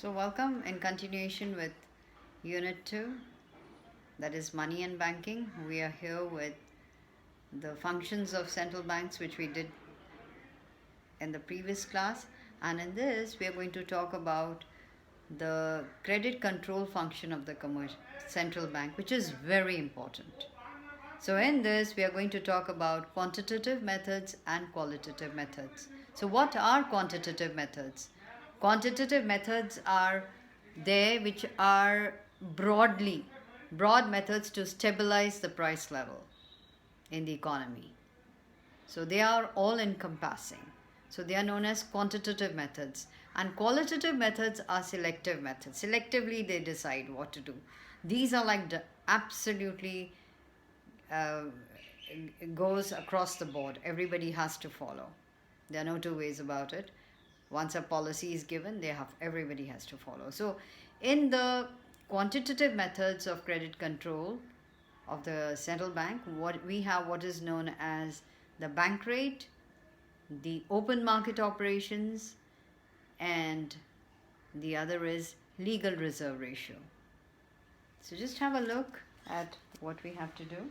So, welcome in continuation with Unit 2, that is Money and Banking. We are here with the functions of central banks, which we did in the previous class, and in this, we are going to talk about the credit control function of the central bank, which is very important. So, in this, we are going to talk about quantitative methods and qualitative methods. So, what are quantitative methods? Quantitative methods are there which are broad methods to stabilize the price level in the economy. So, they are all encompassing. So, they are known as quantitative methods. And qualitative methods are selective methods. Selectively, they decide what to do. These are like absolutely uh, goes across the board. Everybody has to follow. There are no two ways about it. Once a policy is given, everybody has to follow. So, in the quantitative methods of credit control of the central bank, what is known as the bank rate, the open market operations, and the other is legal reserve ratio. So, just have a look at what we have to do.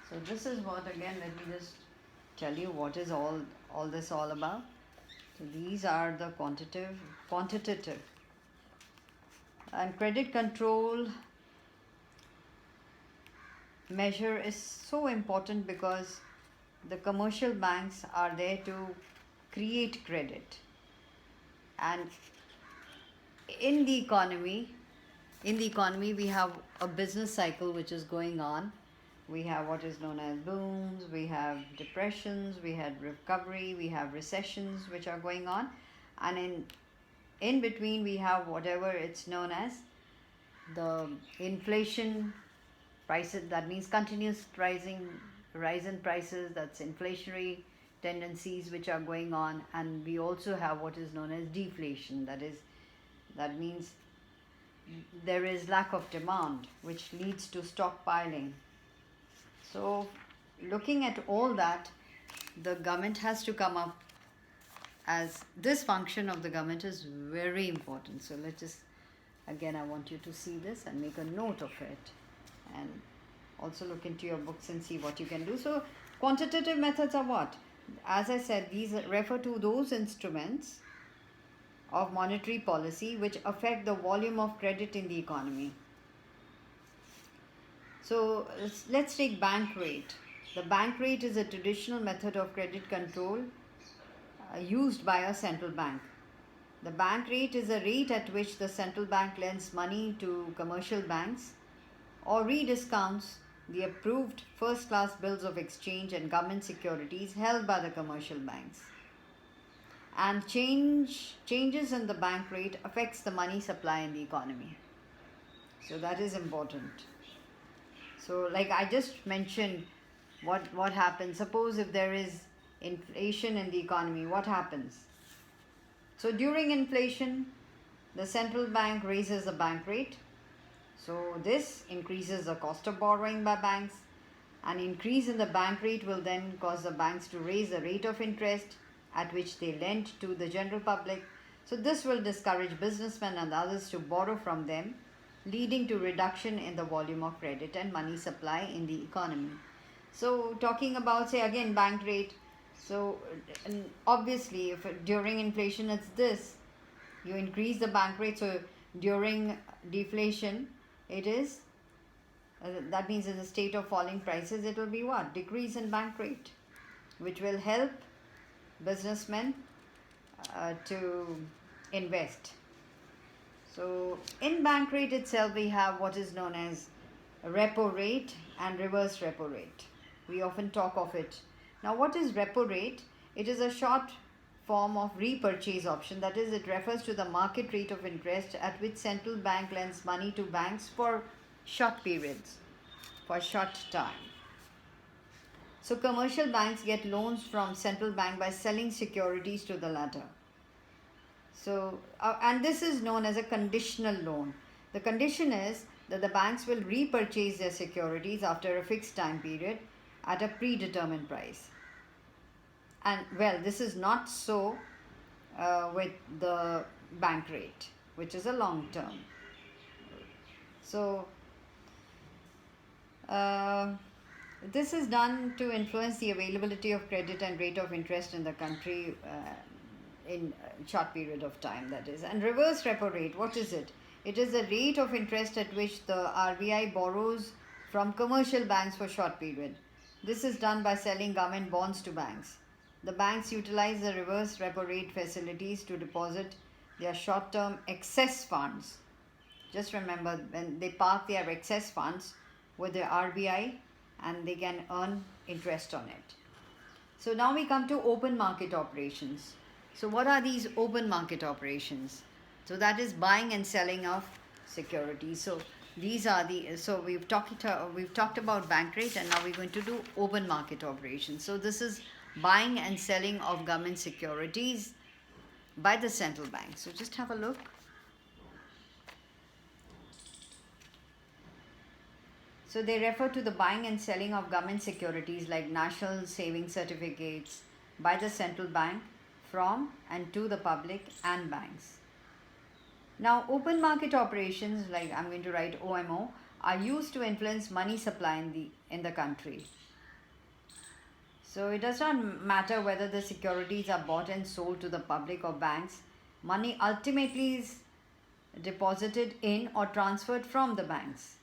So this is what, again, let me just tell you what is all this all about. So these are the quantitative and credit control measure is so important because the commercial banks are there to create credit, and in the economy we have a business cycle which is going on. We have what is known as booms, we have depressions, we have recovery, we have recessions which are going on, and in between we have whatever it's known as the inflation prices. That means continuous rise in prices. That's inflationary tendencies which are going on. And we also have what is known as deflation. That means there is lack of demand, which leads to stockpiling. So, looking at all that, the government has to come up as this function of the government is very important. So, let's just, again, I want you to see this and make a note of it, and also look into your books and see what you can do. So, quantitative methods are what? As I said, these refer to those instruments of monetary policy which affect the volume of credit in the economy. So let's take bank rate. The bank rate is a traditional method of credit control used by a central bank. The bank rate is a rate at which the central bank lends money to commercial banks or rediscounts the approved first-class bills of exchange and government securities held by the commercial banks. And changes in the bank rate affects the money supply in the economy. So that is important. So, like I just mentioned, what happens? Suppose if there is inflation in the economy, what happens? So, during inflation, the central bank raises the bank rate. So, this increases the cost of borrowing by banks. An increase in the bank rate will then cause the banks to raise the rate of interest at which they lend to the general public. So, this will discourage businessmen and others to borrow from them, leading to reduction in the volume of credit and money supply in the economy. So, talking about, say, again, bank rate. So, obviously, if during inflation it's this, you increase the bank rate. So, during deflation, it is, that means in a state of falling prices, it will be what? Decrease in bank rate, which will help businessmen to invest. So, in bank rate itself, we have what is known as repo rate and reverse repo rate. We often talk of it. Now, what is repo rate? It is a short form of repurchase option. That is, it refers to the market rate of interest at which central bank lends money to banks for short periods, for short time. So, commercial banks get loans from central bank by selling securities to the latter. So, and this is known as a conditional loan. The condition is that the banks will repurchase their securities after a fixed time period at a predetermined price. And well, this is not so with the bank rate, which is a long term. So this is done to influence the availability of credit and rate of interest in the country in a short period of time, that is. And reverse repo rate, what is it? It is the rate of interest at which the RBI borrows from commercial banks for short period. This is done by selling government bonds to banks. The banks utilize the reverse repo rate facilities to deposit their short-term excess funds. Just remember, when they park their excess funds with the RBI, and they can earn interest on it. So now we come to open market operations. So what are these open market operations? So that is buying and selling of securities. So these are we've talked about bank rate, and now we're going to do open market operations. So this is buying and selling of government securities by the central bank. So just have a look. So they refer to the buying and selling of government securities like national savings certificates by the central bank from and to the public and banks. Now, open market operations, like I'm going to write OMO, are used to influence money supply in the country. So it does not matter whether the securities are bought and sold to the public or banks. Money ultimately is deposited in or transferred from the banks.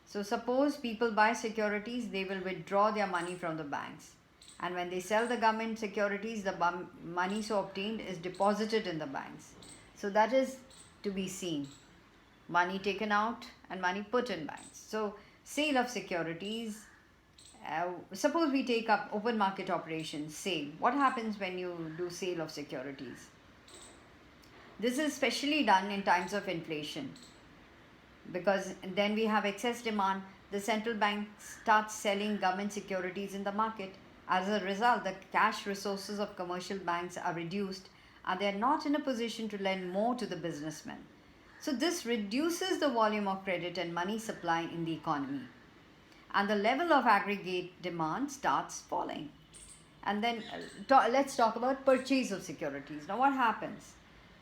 So suppose people buy securities, they will withdraw their money from the banks. And when they sell the government securities, the money so obtained is deposited in the banks. So that is to be seen. Money taken out and money put in banks. So sale of securities, suppose we take up open market operations, sale. What happens when you do sale of securities? This is especially done in times of inflation, because then we have excess demand. The central bank starts selling government securities in the market. As a result, the cash resources of commercial banks are reduced, and they are not in a position to lend more to the businessmen. So this reduces the volume of credit and money supply in the economy, and the level of aggregate demand starts falling. And then let's talk about purchase of securities. Now what happens?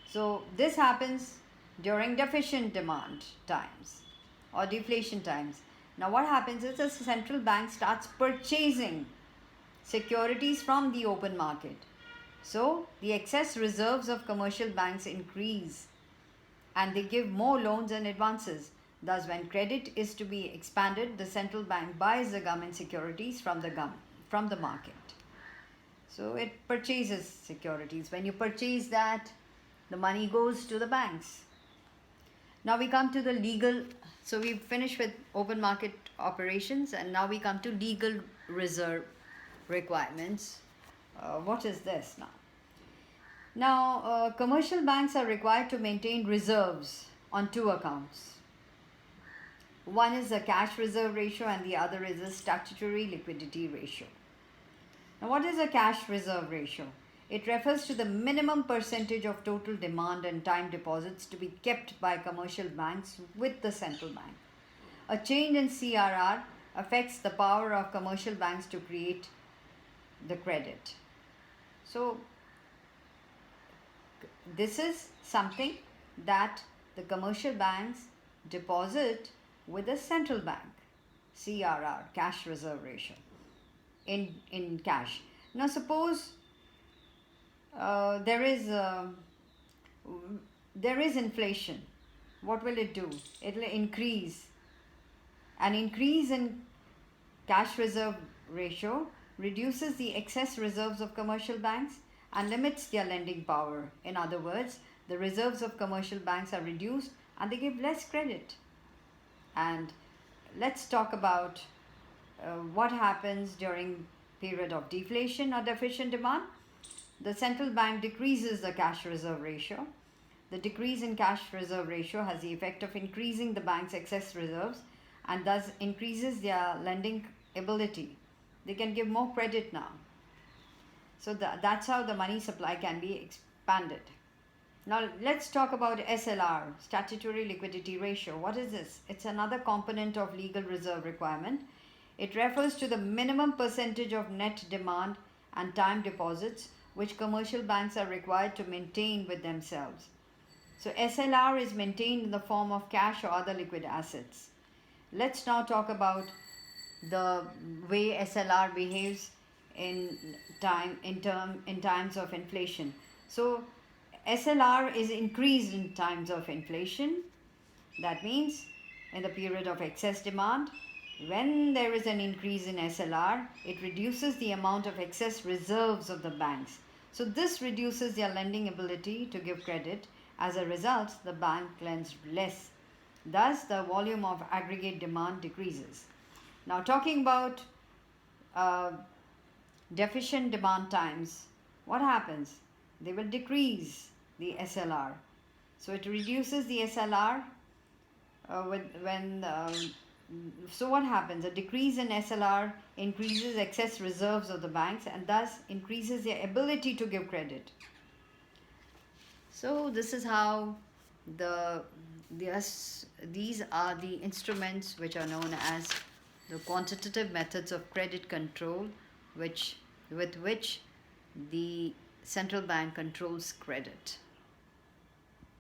So this happens during deficient demand times or deflation times. Now what happens is the central bank starts purchasing securities from the open market. So the excess reserves of commercial banks increase, and they give more loans and advances. Thus, when credit is to be expanded, the central bank buys the government securities from the market. So it purchases securities. When you purchase that, the money goes to the banks. Now we come to the legal, so we've finished with open market operations, and now we come to legal reserve requirements. What is this now? Now, commercial banks are required to maintain reserves on two accounts. One is the cash reserve ratio and the other is the statutory liquidity ratio. Now, what is a cash reserve ratio? It refers to the minimum percentage of total demand and time deposits to be kept by commercial banks with the central bank. A change in CRR affects the power of commercial banks to create the credit. So, this is something that the commercial banks deposit with the central bank. CRR, cash reserve ratio, in cash. Now suppose there is inflation. What will it do? It will increase. An increase in cash reserve ratio reduces the excess reserves of commercial banks and limits their lending power. In other words, the reserves of commercial banks are reduced and they give less credit. And let's talk about what happens during period of deflation or deficient demand. The central bank decreases the cash reserve ratio. The decrease in cash reserve ratio has the effect of increasing the bank's excess reserves and thus increases their lending ability. They can give more credit now. So that's how the money supply can be expanded. Now let's talk about SLR, statutory liquidity ratio. What is this? It's another component of legal reserve requirement. It refers to the minimum percentage of net demand and time deposits which commercial banks are required to maintain with themselves. So SLR is maintained in the form of cash or other liquid assets. Let's now talk about the way SLR behaves in times of inflation. So SLR is increased in times of inflation. That means in the period of excess demand, when there is an increase in SLR, it reduces the amount of excess reserves of the banks. So this reduces their lending ability to give credit. As a result, the bank lends less. Thus, the volume of aggregate demand decreases. Now, talking about deficient demand times, what happens? They will decrease the SLR. So it reduces the SLR so what happens? A decrease in SLR increases excess reserves of the banks and thus increases their ability to give credit. So this is how these are the instruments which are known as the quantitative methods of credit control, with which the central bank controls credit.